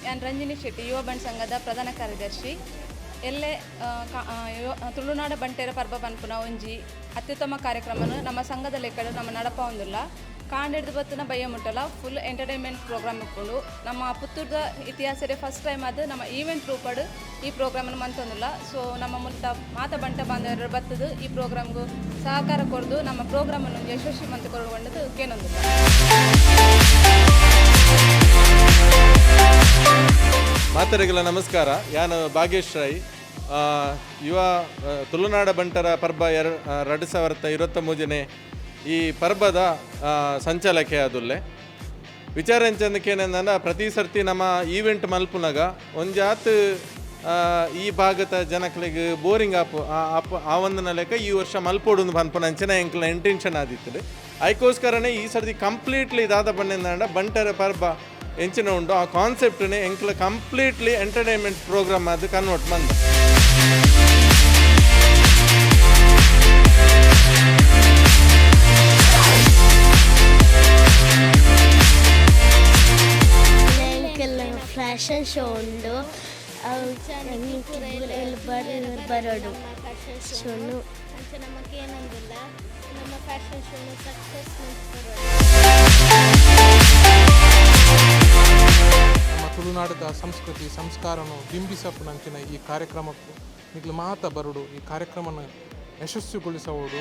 ನಾನು ರಂಜಿನಿ ಶೆಟ್ಟಿ ಯುವ ಬಂಡ್ ಸಂಘದ ಪ್ರಧಾನ ಕಾರ್ಯದರ್ಶಿ. ಎಲ್ಲೇ ತುಳುನಾಡ ಬಂಟೆರ ಪರ್ಬ ಪನ್ಪುನ ಒಂಜಿ ಅತ್ಯುತ್ತಮ ಕಾರ್ಯಕ್ರಮನು ನಮ್ಮ ಸಂಘದ ಲೆಕ್ಕಡು ನಮ್ಮ ನಡಪ ಒಂದಿಲ್ಲ ಕಾಂಡಿಡ್ದು ಬತ್ತಿನ ಬಯ್ಯ ಮುಟ್ಟಲ ಫುಲ್ ಎಂಟರ್ಟೈನ್ಮೆಂಟ್ ಪ್ರೋಗ್ರಾಮ್ ಇಟ್ಕೊಂಡು ನಮ್ಮ ಪುತ್ತೂರ್ದ ಇತಿಹಾಸರೇ ಫಸ್ಟ್ ಟೈಮ್ ಅದು ನಮ್ಮ ಈವೆಂಟ್ ರೂಪಡು ಈ ಪ್ರೋಗ್ರಾಮನ್ನು ಮಂತೊಂದಿಲ್ಲ. ಸೊ ನಮ್ಮ ಮೂಲಕ ಮಾತ ಬಂಟ ಬಾಂಧವರು ಬತ್ತದು ಈ ಪ್ರೋಗ್ರಾಮ್ಗೂ ಸಹಕಾರ ಕೊಡ್ದು ನಮ್ಮ ಪ್ರೋಗ್ರಾಮನ್ನು ಯಶಸ್ವಿ ಮಂತ ಕೊಡುವಂಥದ್ದು ಕೇನೊಂದಿಲ್ಲ. ಮಾತರಿಗೆಲ್ಲ ನಮಸ್ಕಾರ. ಯಾನು ಭಾಗ್ಯೇಶ್ ರಾಯ್ ಯುವ ತುಳುನಾಡ ಬಂಟರ ಪರ್ಬ 2023 ಈ ಪರ್ಬದ ಸಂಚಾಲಕೆ ಆದುಲ್ಲೆ ವಿಚಾರ ಎಂಚಂದಕ್ಕೇನೆಂದ ಪ್ರತಿ ಸರ್ತಿ ನಮ್ಮ ಈವೆಂಟ್ ಮಲ್ಪುನಾಗ ಒಂಜಾತ್ ಈ ಭಾಗದ ಜನಕ್ಲಿಗೆ ಬೋರಿಂಗ್ ಆ ಒಂದು ಲೆಕ್ಕ ಈ ವರ್ಷ ಮಲ್ಪೋಡು ಪನ್ಪುನ ಅಂಚನೆ ಎಂಕ್ಲ ಇಂಟೆನ್ಷನ್ ಆದಿತ್ತು. ಅದಕ್ಕೋಸ್ಕರನೇ ಈ ಸರ್ತಿ ಕಂಪ್ಲೀಟ್ಲಿ ಇದಾದ ಬಣ್ಣಿಂದ ಬಂಟರ ಪರ್ಬ ಎಂಚಿನ ಉಂಟು ಆ ಕಾನ್ಸೆಪ್ಟನ್ನೇ ಎಂಕ್ಲ ಕಂಪ್ಲೀಟ್ಲಿ ಎಂಟರ್ಟೈನ್ಮೆಂಟ್ ಪ್ರೋಗ್ರಾಮ್ ಅದು ಕನ್ವರ್ಟ್ ಬಂದು ಫ್ಯಾಷನ್ ಶೋ ಉಂಡು ಬರೋಡು ಶೋನು ನಮಗೆ ಏನಂದಿಲ್ಲ ನಮ್ಮ ಫ್ಯಾಷನ್ ಶೋನು ಸಕ್ಸಸ್ ನಮ್ಮ ತುಳುನಾಡದ ಸಂಸ್ಕೃತಿ ಸಂಸ್ಕಾರನು ಬಿಂಬಿಸಪ್ಪನಂಚಿನ ಈ ಕಾರ್ಯಕ್ರಮಕ್ಕೂ ನಿಗ್ಲು ಮಾತ ಬರುಡು ಈ ಕಾರ್ಯಕ್ರಮನ ಯಶಸ್ವಿಗೊಳಿಸಬಹುದು.